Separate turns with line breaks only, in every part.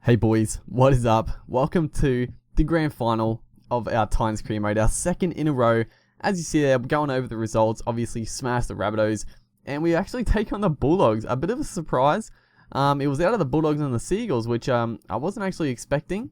Hey boys, what is up? Welcome to the grand final of our Times Cream Mode, our second in a row. As you see there, we're going over the results. Obviously smashed the Rabbitohs, and we actually take on the Bulldogs. A bit of a surprise. It was out of the Bulldogs and the Seagulls, which I wasn't actually expecting.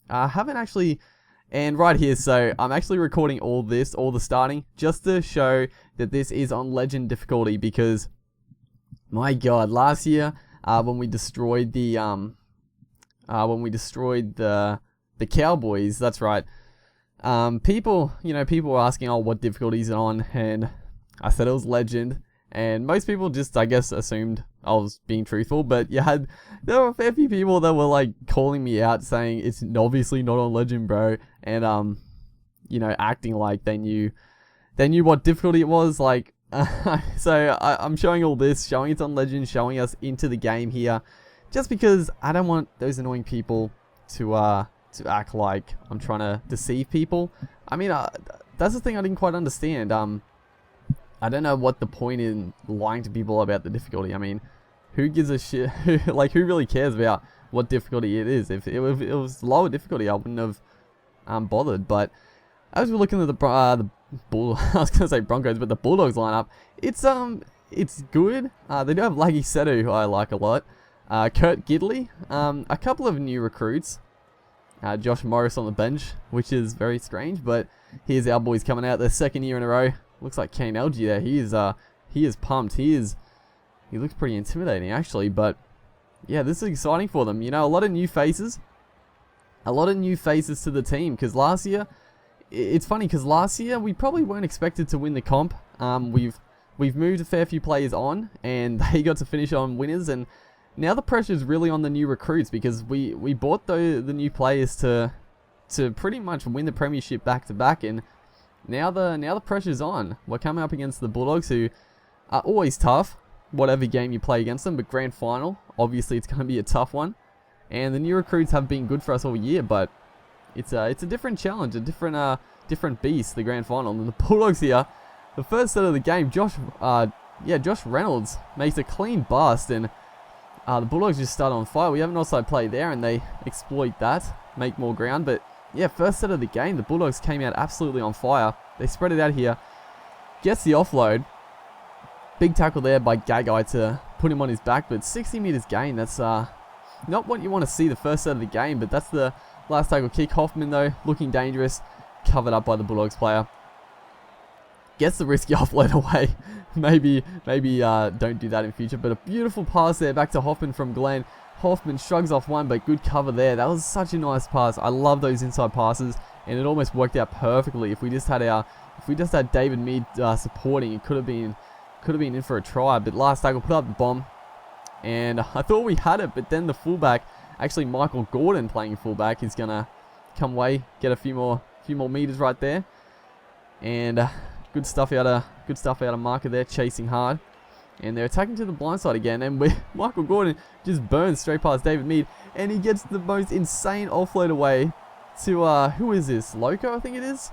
I haven't actually, and right here, so I'm actually recording all the starting, just to show that this is on Legend difficulty, because, my god, last year, when we destroyed the Cowboys, that's right. People were asking, oh, what difficulty is it on? And I said it was Legend. And most people just, I guess, assumed I was being truthful. But there were a fair few people that were like calling me out, saying it's obviously not on Legend, bro. And acting like they knew what difficulty it was. Like, so I'm showing all this, showing it's on Legend, showing us into the game here. Just because I don't want those annoying people to act like I'm trying to deceive people. I mean, that's the thing I didn't quite understand. I don't know what the point in lying to people about the difficulty. I mean, who gives a shit? Who really cares about what difficulty it is? If it was lower difficulty, I wouldn't have bothered. But as we're looking at the I was gonna say Broncos, but the Bulldogs lineup, it's good. They do have Laggy Seto, who I like a lot. Kurt Gidley, a couple of new recruits. Josh Morris on the bench, which is very strange, but here's our boys coming out their second year in a row. Looks like Kane Elgey there. He is pumped. He looks pretty intimidating actually, but yeah, this is exciting for them. You know, a lot of new faces to the team, because last year, it's funny because last year we probably weren't expected to win the comp. We've moved a fair few players on, and they got to finish on winners, and now the pressure is really on the new recruits, because we bought the new players to pretty much win the premiership back to back, and now the pressure's on. We're coming up against the Bulldogs, who are always tough, whatever game you play against them, but grand final, obviously it's going to be a tough one. And the new recruits have been good for us all year, but it's a different challenge, a different beast, the grand final. And the Bulldogs here, the first set of the game, Josh Reynolds makes a clean bust, and the Bulldogs just start on fire. We have an offside play there, and they exploit that, make more ground. But yeah, first set of the game, the Bulldogs came out absolutely on fire. They spread it out here, gets the offload. Big tackle there by Gagai to put him on his back, but 60 meters gain, that's not what you want to see the first set of the game, but that's the last tackle kick. Hoffman, though, looking dangerous, covered up by the Bulldogs player. Gets the risky offload away. Maybe don't do that in future. But a beautiful pass there back to Hoffman from Glenn. Hoffman shrugs off one, but good cover there. That was such a nice pass. I love those inside passes, and it almost worked out perfectly. If we just had David Mead supporting, it could have been in for a try. But last tackle, put up the bomb, and I thought we had it. But then the fullback, actually Michael Gordon playing fullback, is gonna come away, get a few more meters right there, and. Good stuff out of Marker there, chasing hard. And they're attacking to the blind side again. And Michael Gordon just burns straight past David Mead. And he gets the most insane offload away to, who is this? Loco, I think it is?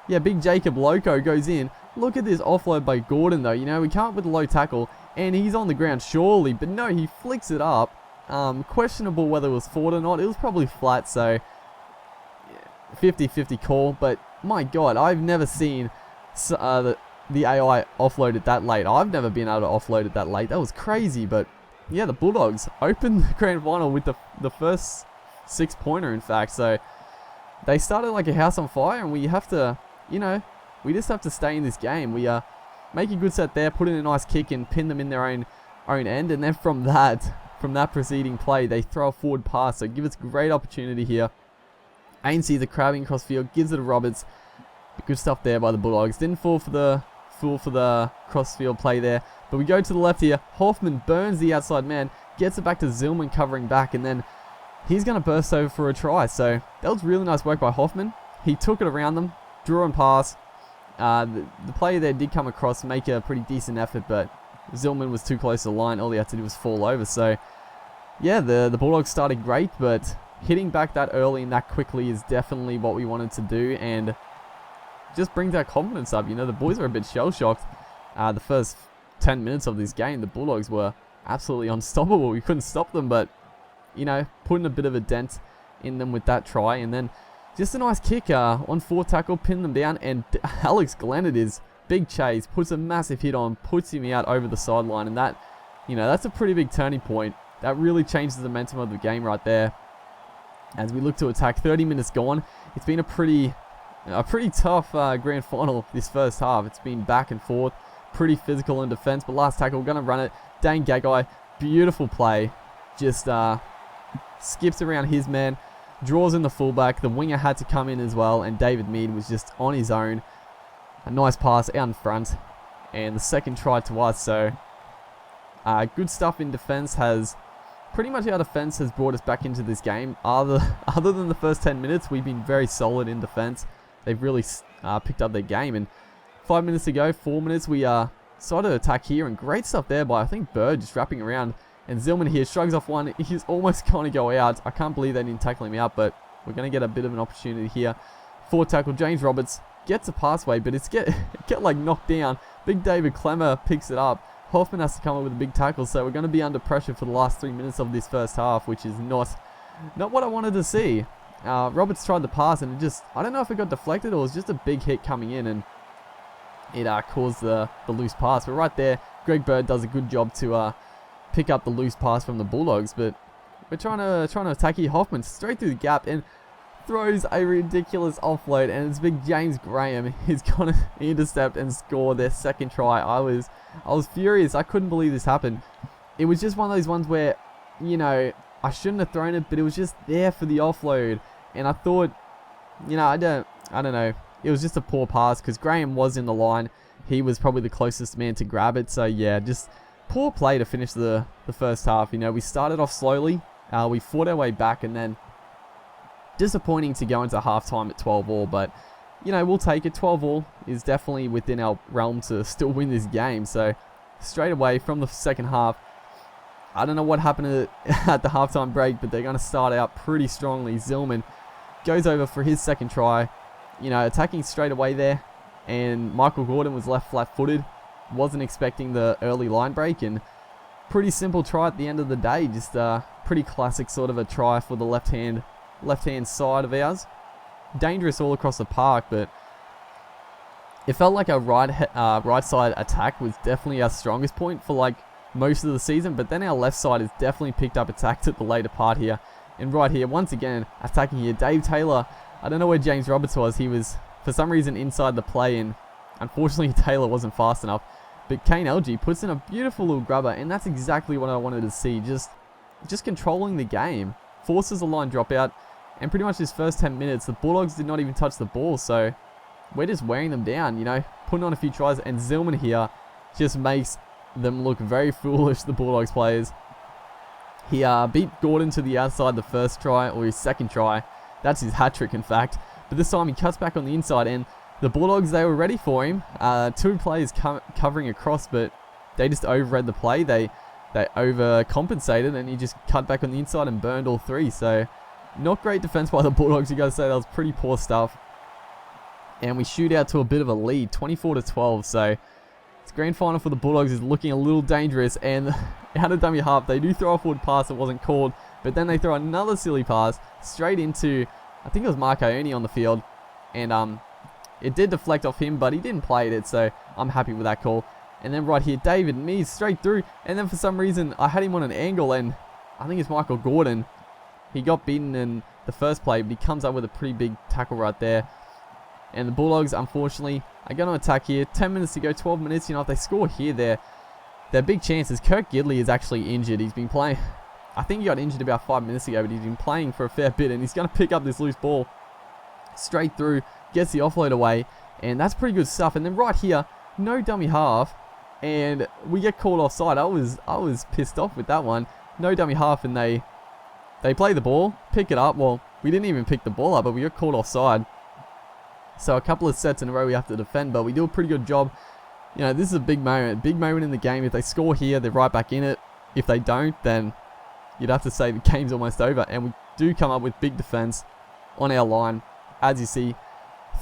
Yeah, Big Jacob Loco goes in. Look at this offload by Gordon, though. You know, we come up with a low tackle. And he's on the ground, surely. But no, he flicks it up. Questionable whether it was forward or not. It was probably flat, so 50-50 call. But my God, I've never seen... the AI offloaded that late. I've never been able to offload it that late. That was crazy. But yeah, the Bulldogs opened the grand final with the first 6-pointer, in fact. So they started like a house on fire, and we have to, we just have to stay in this game. We make a good set there, put in a nice kick, and pin them in their own end. And then from that preceding play, they throw a forward pass. So give us great opportunity here. ANC the crabbing across field, gives it to Roberts. Good stuff there by the Bulldogs. Didn't fall for the crossfield play there. But we go to the left here. Hoffman burns the outside man. Gets it back to Zillman covering back. And then he's going to burst over for a try. So that was really nice work by Hoffman. He took it around them. Drew and pass. The player there did come across, make a pretty decent effort. But Zillman was too close to the line. All he had to do was fall over. So yeah, the Bulldogs started great. But hitting back that early and that quickly is definitely what we wanted to do. And just brings our confidence up. The boys were a bit shell-shocked. The first 10 minutes of this game, the Bulldogs were absolutely unstoppable. We couldn't stop them, but putting a bit of a dent in them with that try. And then just a nice kick on 4 tackle, pin them down, and Alex Glenn, it is, big chase, puts a massive hit on, puts him out over the sideline, and that, that's a pretty big turning point. That really changes the momentum of the game right there. As we look to attack, 30 minutes gone. It's been a pretty tough grand final this first half. It's been back and forth, pretty physical in defense, but last tackle, we're going to run it. Dane Gagai, beautiful play, just skips around his man, draws in the fullback. The winger had to come in as well, and David Mead was just on his own. A nice pass out in front, and the second try to us. So good stuff in defense. Has pretty much our defense has brought us back into this game. Other than the first 10 minutes, we've been very solid in defense. They've really picked up their game. And 5 minutes ago, 4 minutes, we started to attack here, and great stuff there by, I think, Bird, just wrapping around. And Zillman here shrugs off one. He's almost going to go out. I can't believe they didn't tackle him out, but we're going to get a bit of an opportunity here. 4 tackle, James Roberts gets a passway, but it's get like knocked down. Big David Clemmer picks it up. Hoffman has to come up with a big tackle, so we're going to be under pressure for the last 3 minutes of this first half, which is not what I wanted to see. Roberts tried to pass, and it just, I don't know if it got deflected or it was just a big hit coming in, and it caused the loose pass. But right there, Greg Bird does a good job to pick up the loose pass from the Bulldogs, but we're trying to attack here. Hoffman straight through the gap and throws a ridiculous offload, and it's big James Graham. He's going to intercept and score their second try. I was furious. I couldn't believe this happened. It was just one of those ones where, I shouldn't have thrown it, but it was just there for the offload, and I thought, I don't know. It was just a poor pass because Graham was in the line. He was probably the closest man to grab it. So yeah, just poor play to finish the first half. We started off slowly. We fought our way back, and then disappointing to go into halftime at 12-all, but we'll take it. 12-all is definitely within our realm to still win this game. So straight away from the second half, I don't know what happened at the halftime break, but they're going to start out pretty strongly. Zillman goes over for his second try, attacking straight away there, and Michael Gordon was left flat-footed. Wasn't expecting the early line break, and pretty simple try at the end of the day. Just pretty classic sort of a try for the left-hand side of ours. Dangerous all across the park, but it felt like our right side attack was definitely our strongest point for like most of the season, but then our left side has definitely picked up attacks at the later part here. And right here, once again, attacking here, Dave Taylor. I don't know where James Roberts was. He was, for some reason, inside the play, and unfortunately Taylor wasn't fast enough. But Kane LG puts in a beautiful little grubber, and that's exactly what I wanted to see. Just controlling the game. Forces a line dropout, and pretty much this first 10 minutes, the Bulldogs did not even touch the ball, so we're just wearing them down, putting on a few tries, and Zillman here just makes them look very foolish, the Bulldogs players. He beat Gordon to the outside the first try, or his second try. That's his hat-trick, in fact. But this time he cuts back on the inside, and the Bulldogs, they were ready for him. 2 players covering across, but they just overread the play. They overcompensated, and he just cut back on the inside and burned all 3. So not great defense by the Bulldogs. You guys say that was pretty poor stuff. And we shoot out to a bit of a lead, 24-12. So it's grand final for the Bulldogs is looking a little dangerous, and out of dummy half, they do throw a forward pass that wasn't called, but then they throw another silly pass straight into, I think it was Mark Ione on the field, and it did deflect off him, but he didn't play it, so I'm happy with that call. And then right here, David Mees straight through, and then for some reason, I had him on an angle, and I think it's Michael Gordon. He got beaten in the first play, but he comes up with a pretty big tackle right there. And the Bulldogs, unfortunately, are going to attack here. 10 minutes to go, 12 minutes. If they score here, their big chances. Kirk Gidley is actually injured. He's been playing, I think he got injured about 5 minutes ago, but he's been playing for a fair bit, and he's going to pick up this loose ball straight through, gets the offload away, and that's pretty good stuff. And then right here, no dummy half, and we get called offside. I was pissed off with that one. No dummy half, and they play the ball, pick it up. Well, we didn't even pick the ball up, but we got called offside. So a couple of sets in a row we have to defend, but we do a pretty good job. This is a big moment in the game. If they score here, they're right back in it. If they don't, then you'd have to say the game's almost over. And we do come up with big defense on our line. As you see,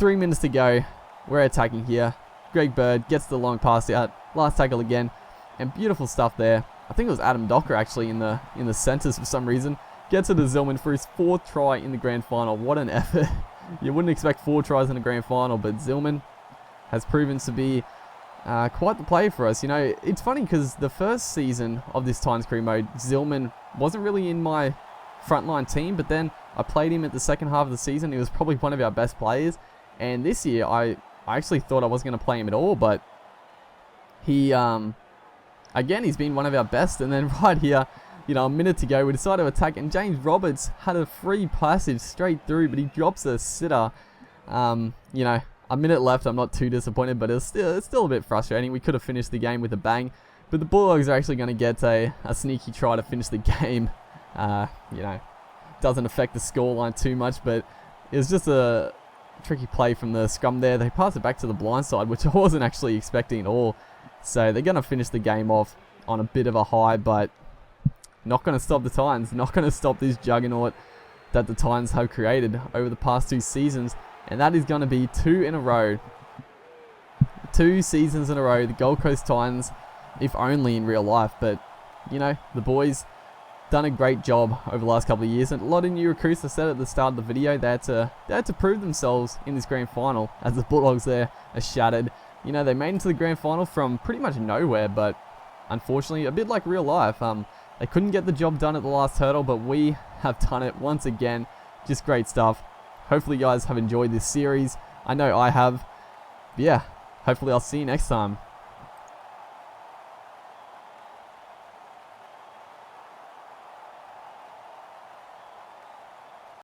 3 minutes to go. We're attacking here. Greg Bird gets the long pass out. Last tackle again. And beautiful stuff there. I think it was Adam Docker actually in the centers for some reason. Gets it to Zillman for his 4th try in the grand final. What an effort. You wouldn't expect 4 tries in a grand final, but Zillman has proven to be quite the player for us. You know, it's funny because the first season of this Titans career mode, Zillman wasn't really in my frontline team, but then I played him at the second half of the season. He was probably one of our best players, and this year I actually thought I wasn't going to play him at all, but he, again, he's been one of our best, and then right here, you know, a minute to go, we decided to attack, and James Roberts had a free passage straight through, but he drops a sitter. You know, a minute left, I'm not too disappointed, but it's still a bit frustrating. We could have finished the game with a bang, but the Bulldogs are actually going to get a sneaky try to finish the game. You know, doesn't affect the scoreline too much, but it was just a tricky play from the scrum there. They passed it back to the blind side, which I wasn't actually expecting at all. So they're going to finish the game off on a bit of a high, but not going to stop the Titans. Not going to stop this juggernaut that the Titans have created over the past 2 seasons. And that is going to be 2 in a row. 2 seasons in a row. The Gold Coast Titans, if only in real life. But, you know, the boys done a great job over the last couple of years. And a lot of new recruits, I said at the start of the video, they had to prove themselves in this grand final. As the Bulldogs there are shattered. You know, they made it to the grand final from pretty much nowhere. But unfortunately, a bit like real life. They couldn't get the job done at the last hurdle, but we have done it once again. Just great stuff. Hopefully you guys have enjoyed this series. I know I have. But yeah, hopefully I'll see you next time.